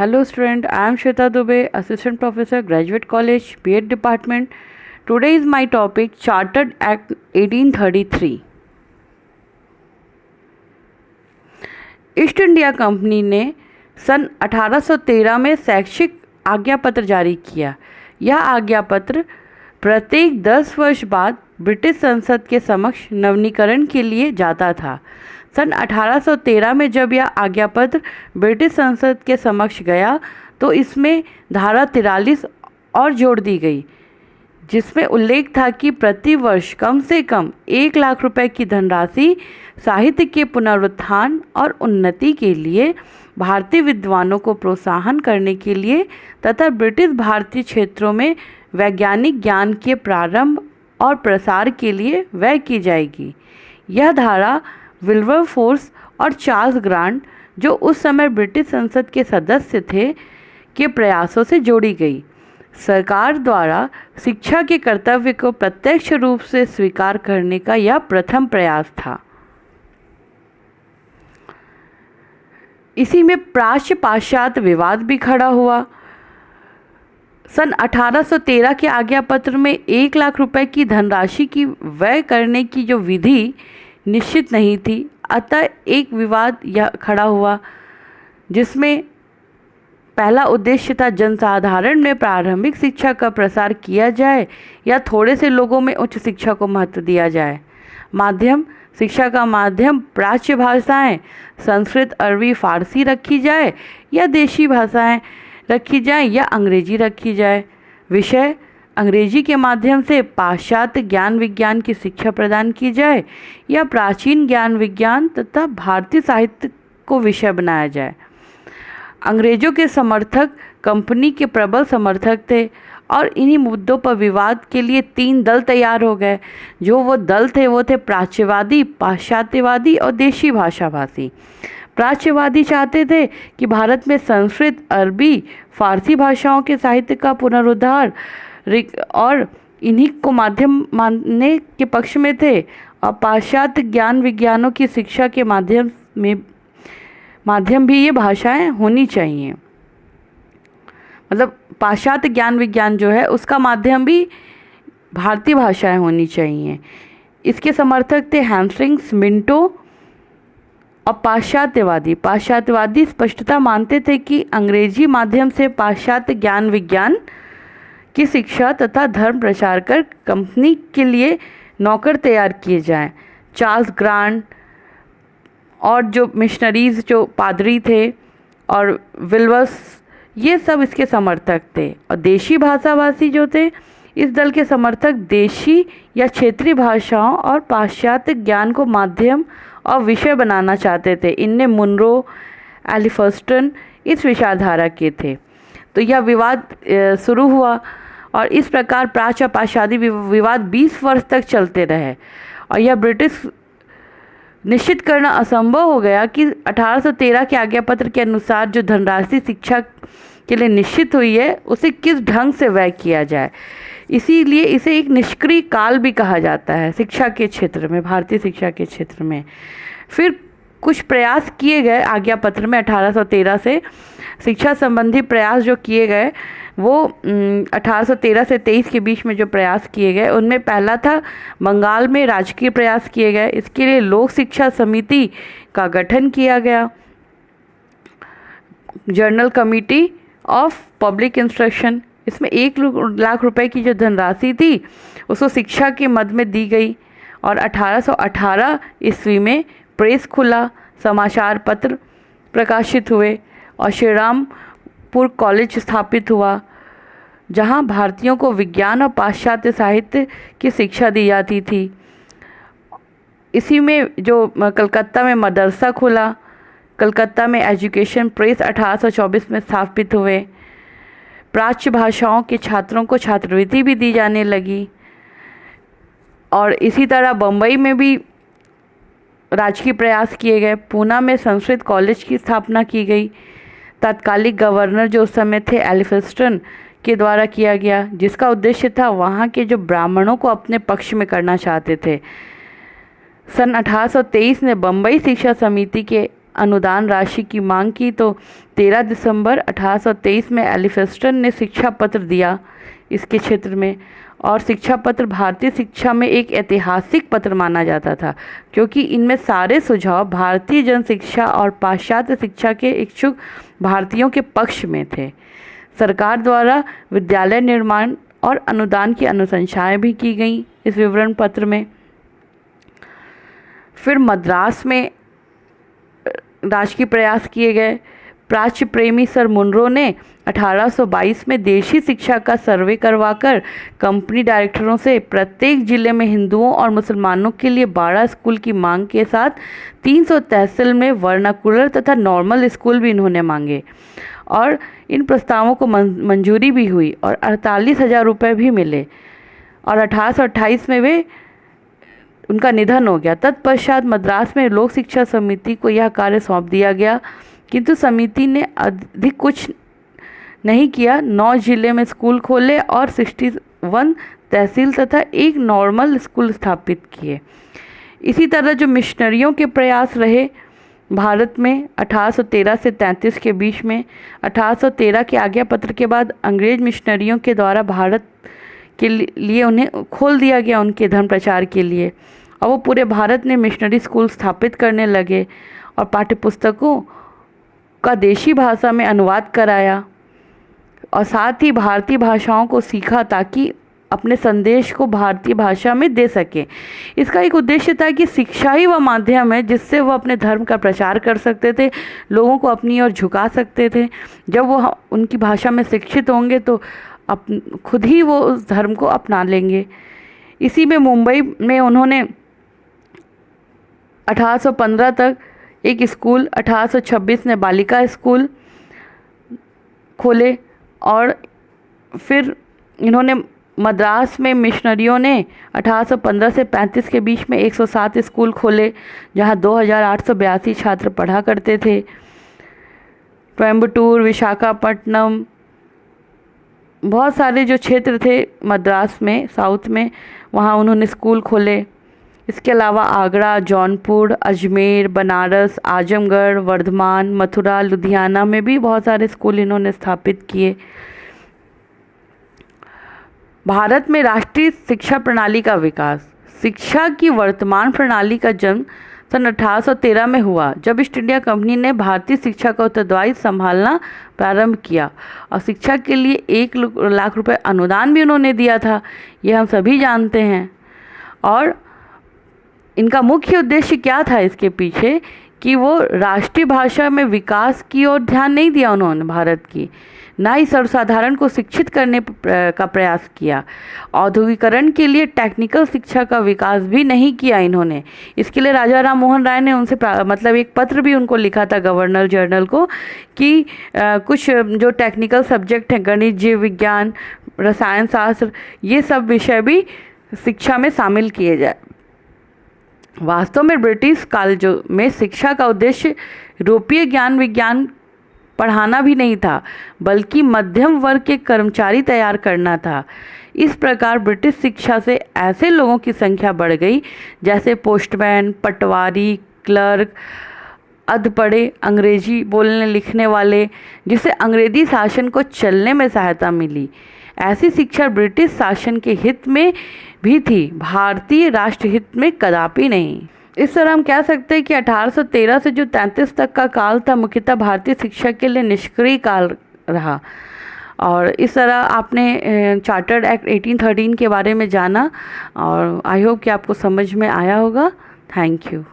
Hello student, I am Shweta Dubey, Assistant Professor, Graduate College, B.Ed Department. Today is my topic Chartered Act 1833. East India company ने सन 1813 में शैक्षिक आज्ञापत्र जारी किया। यह आज्ञापत्र प्रत्येक 10 वर्ष बाद ब्रिटिश संसद के समक्ष नवीनीकरण के लिए जाता था। सन 1813 में जब यह आज्ञापत्र ब्रिटिश संसद के समक्ष गया तो इसमें धारा 43 और जोड़ दी गई, जिसमें उल्लेख था कि प्रति वर्ष कम से कम 1 लाख रुपए की धनराशि साहित्य के पुनरुत्थान और उन्नति के लिए, भारतीय विद्वानों को प्रोत्साहन करने के लिए तथा ब्रिटिश भारतीय क्षेत्रों में वैज्ञानिक ज्ञान के प्रारंभ और प्रसार के लिए व्यय की जाएगी। यह धारा विल्बरफोर्स और चार्ल्स ग्रांट, जो उस समय ब्रिटिश संसद के सदस्य थे, के प्रयासों से जोड़ी गई। सरकार द्वारा शिक्षा के कर्तव्य को प्रत्यक्ष रूप से स्वीकार करने का यह प्रथम प्रयास था। इसी में प्राच्य पाश्चात्य विवाद भी खड़ा हुआ। सन 1813 के आज्ञापत्र में 1 लाख रुपए की धनराशि की व्यय करने की जो विधि निश्चित नहीं थी, अतः एक विवाद यह खड़ा हुआ, जिसमें पहला उद्देश्य था जनसाधारण में प्रारंभिक शिक्षा का प्रसार किया जाए या थोड़े से लोगों में उच्च शिक्षा को महत्व दिया जाए। माध्यम शिक्षा का माध्यम प्राच्य भाषाएं संस्कृत, अरबी, फारसी रखी जाए या देशी भाषाएं रखी जाए या अंग्रेजी रखी जाए। विषय अंग्रेजी के माध्यम से पाश्चात्य ज्ञान विज्ञान की शिक्षा प्रदान की जाए या प्राचीन ज्ञान विज्ञान तथा भारतीय साहित्य को विषय बनाया जाए। अंग्रेजों के समर्थक कंपनी के प्रबल समर्थक थे और इन्हीं मुद्दों पर विवाद के लिए 3 दल तैयार हो गए। जो वो दल थे वो थे प्राच्यवादी, पाश्चात्यवादी और देशी भाषाभाषी। प्राच्यवादी चाहते थे कि भारत में संस्कृत, अरबी, फारसी भाषाओं के साहित्य का पुनरुद्धार और इन्हीं को माध्यम मानने के पक्ष में थे, और पाश्चात्य ज्ञान विज्ञानों की शिक्षा के माध्यम भी ये भाषाएं होनी चाहिए। मतलब पाश्चात्य ज्ञान विज्ञान जो है उसका माध्यम भी भारतीय भाषाएं होनी चाहिए। इसके समर्थक थे हैम्स्ट्रिंग्स, मिंटो और पाश्चात्यवादी स्पष्टता मानते थे कि अंग्रेजी माध्यम से पाश्चात्य ज्ञान विज्ञान की शिक्षा तथा धर्म प्रचार कर कंपनी के लिए नौकर तैयार किए जाएं। चार्ल्स ग्रांट और जो मिशनरीज, जो पादरी थे, और विल्बर्स, ये सब इसके समर्थक थे। और देशी भाषाभाषी जो थे, इस दल के समर्थक देशी या क्षेत्रीय भाषाओं और पाश्चात्य ज्ञान को माध्यम और विषय बनाना चाहते थे। इनमें मुनरो, एलिफर्स्टन इस विचारधारा के थे। तो यह विवाद शुरू हुआ और इस प्रकार प्राच्य और पाश्चात्य विवाद 20 वर्ष तक चलते रहे, और यह ब्रिटिश निश्चित करना असंभव हो गया कि 1813 के आज्ञापत्र के अनुसार जो धनराशि शिक्षा के लिए निश्चित हुई है उसे किस ढंग से व्यय किया जाए। इसीलिए इसे एक निष्क्रिय काल भी कहा जाता है शिक्षा के क्षेत्र में, भारतीय शिक्षा के क्षेत्र में। फिर कुछ प्रयास किए गए आज्ञापत्र में 1813 से शिक्षा संबंधी प्रयास जो किए गए वो 1813 से 23 के बीच में जो प्रयास किए गए उनमें पहला था बंगाल में राजकीय प्रयास किए गए। इसके लिए लोक शिक्षा समिति का गठन किया गया, journal committee of public instruction. इसमें 1 लाख रुपए की जो धनराशि थी उसको शिक्षा के मद में दी गई। और 1818 ईस्वी में प्रेस खुला, समाचार पत्र प्रकाशित हुए और श्रीरामपुर कॉलेज स्थापित हुआ, जहां भारतीयों को विज्ञान और पाश्चात्य साहित्य की शिक्षा दी जाती थी। इसी में जो कलकत्ता में मदरसा खुला, कलकत्ता में एजुकेशन प्रेस 1824 में स्थापित हुए। प्राच्य भाषाओं के छात्रों को छात्रवृत्ति भी दी जाने लगी। और इसी तरह बम्बई में भी राजकीय प्रयास किए गए। पूना में संस्कृत कॉलेज की स्थापना की गई। तत्कालिक गवर्नर जो उस समय थे एलिफिंस्टन के द्वारा किया गया, जिसका उद्देश्य था वहाँ के जो ब्राह्मणों को अपने पक्ष में करना चाहते थे। सन 1823 में बम्बई शिक्षा समिति के अनुदान राशि की मांग की तो 13 दिसंबर 1823 में एलिफिंस्टन ने शिक्षा पत्र दिया इसके क्षेत्र में। और शिक्षा पत्र भारतीय शिक्षा में एक ऐतिहासिक पत्र माना जाता था, क्योंकि इनमें सारे सुझाव भारतीय जन शिक्षा और पाश्चात्य शिक्षा के इच्छुक भारतीयों के पक्ष में थे। सरकार द्वारा विद्यालय निर्माण और अनुदान की अनुशंसाएं भी की गई इस विवरण पत्र में। फिर मद्रास में राजकीय प्रयास किए गए। प्राच्य प्रेमी सर मुनरो ने 1822 में देशी शिक्षा का सर्वे करवाकर कंपनी डायरेक्टरों से प्रत्येक जिले में हिंदुओं और मुसलमानों के लिए 12 स्कूल की मांग के साथ 300 तहसील में वर्नाकुलर तथा नॉर्मल स्कूल भी इन्होंने मांगे और इन प्रस्तावों को मंजूरी भी हुई और 48,000 रुपये भी मिले। और 1828 में वे उनका निधन हो गया। तत्पश्चात मद्रास में लोक शिक्षा समिति को यह कार्य सौंप दिया गया, किंतु समिति ने अधिक कुछ नहीं किया। 9 जिले में स्कूल खोले और 61 तहसील तथा एक नॉर्मल स्कूल स्थापित किए। इसी तरह जो मिशनरियों के प्रयास रहे भारत में 1813 से 33 के बीच में, 1813 के आज्ञा पत्र के बाद अंग्रेज मिशनरियों के द्वारा भारत के लिए उन्हें खोल दिया गया उनके धर्म प्रचार के लिए, और वो पूरे भारत में मिशनरी स्कूल स्थापित करने लगे और पाठ्यपुस्तकों का देशी भाषा में अनुवाद कराया और साथ ही भारतीय भाषाओं को सीखा ताकि अपने संदेश को भारतीय भाषा में दे सके। इसका एक उद्देश्य था कि शिक्षा ही वह माध्यम है जिससे वो अपने धर्म का प्रचार कर सकते थे, लोगों को अपनी ओर झुका सकते थे। जब वो उनकी भाषा में शिक्षित होंगे तो खुद ही वो उस धर्म को अपना लेंगे। इसी में मुंबई में उन्होंने 1815 तक एक स्कूल, 1826 में बालिका स्कूल खोले और फिर इन्होंने मद्रास में मिशनरियों ने 1815 से 35 के बीच में 107 स्कूल खोले जहां 2882 छात्र पढ़ा करते थे। कोयम्बटूर, विशाखापट्टनम, बहुत सारे जो क्षेत्र थे मद्रास में, साउथ में, वहाँ उन्होंने स्कूल खोले। इसके अलावा आगरा, जौनपुर, अजमेर, बनारस, आजमगढ़, वर्धमान, मथुरा, लुधियाना में भी बहुत सारे स्कूल इन्होंने स्थापित किए। भारत में राष्ट्रीय शिक्षा प्रणाली का विकास। शिक्षा की वर्तमान प्रणाली का जन्म सन 1813 में हुआ, जब ईस्ट इंडिया कंपनी ने भारतीय शिक्षा का उत्तरदायित्व संभालना प्रारंभ किया और शिक्षा के लिए 1 लाख रुपए अनुदान भी उन्होंने दिया था, ये हम सभी जानते हैं। और इनका मुख्य उद्देश्य क्या था इसके पीछे कि वो राष्ट्रीय भाषा में विकास की ओर ध्यान नहीं दिया उन्होंने भारत की, ना ही सर्वसाधारण को शिक्षित करने का प्रयास किया। औद्योगिकरण के लिए टेक्निकल शिक्षा का विकास भी नहीं किया इन्होंने। इसके लिए राजा राम मोहन राय ने उनसे मतलब एक पत्र भी उनको लिखा था गवर्नर जनरल को कि कुछ जो टेक्निकल सब्जेक्ट हैं, गणित, जीव विज्ञान, रसायन शास्त्र, ये सब विषय भी शिक्षा में शामिल किए जाए। वास्तव में ब्रिटिश काल में शिक्षा का उद्देश्य यूरोपीय ज्ञान विज्ञान पढ़ाना भी नहीं था, बल्कि मध्यम वर्ग के कर्मचारी तैयार करना था। इस प्रकार ब्रिटिश शिक्षा से ऐसे लोगों की संख्या बढ़ गई जैसे पोस्टमैन, पटवारी, क्लर्क, अधपढ़े, अंग्रेजी बोलने लिखने वाले, जिससे अंग्रेजी शासन को चलने में सहायता मिली। ऐसी शिक्षा ब्रिटिश शासन के हित में भी थी, भारतीय राष्ट्रहित में कदापि नहीं। इस तरह हम कह सकते हैं कि 1813 से जो 33 तक का काल था मुख्यतः भारतीय शिक्षा के लिए निष्क्रिय काल रहा। और इस तरह आपने चार्टर्ड एक्ट 1813 के बारे में जाना और आई होप कि आपको समझ में आया होगा। Thank you.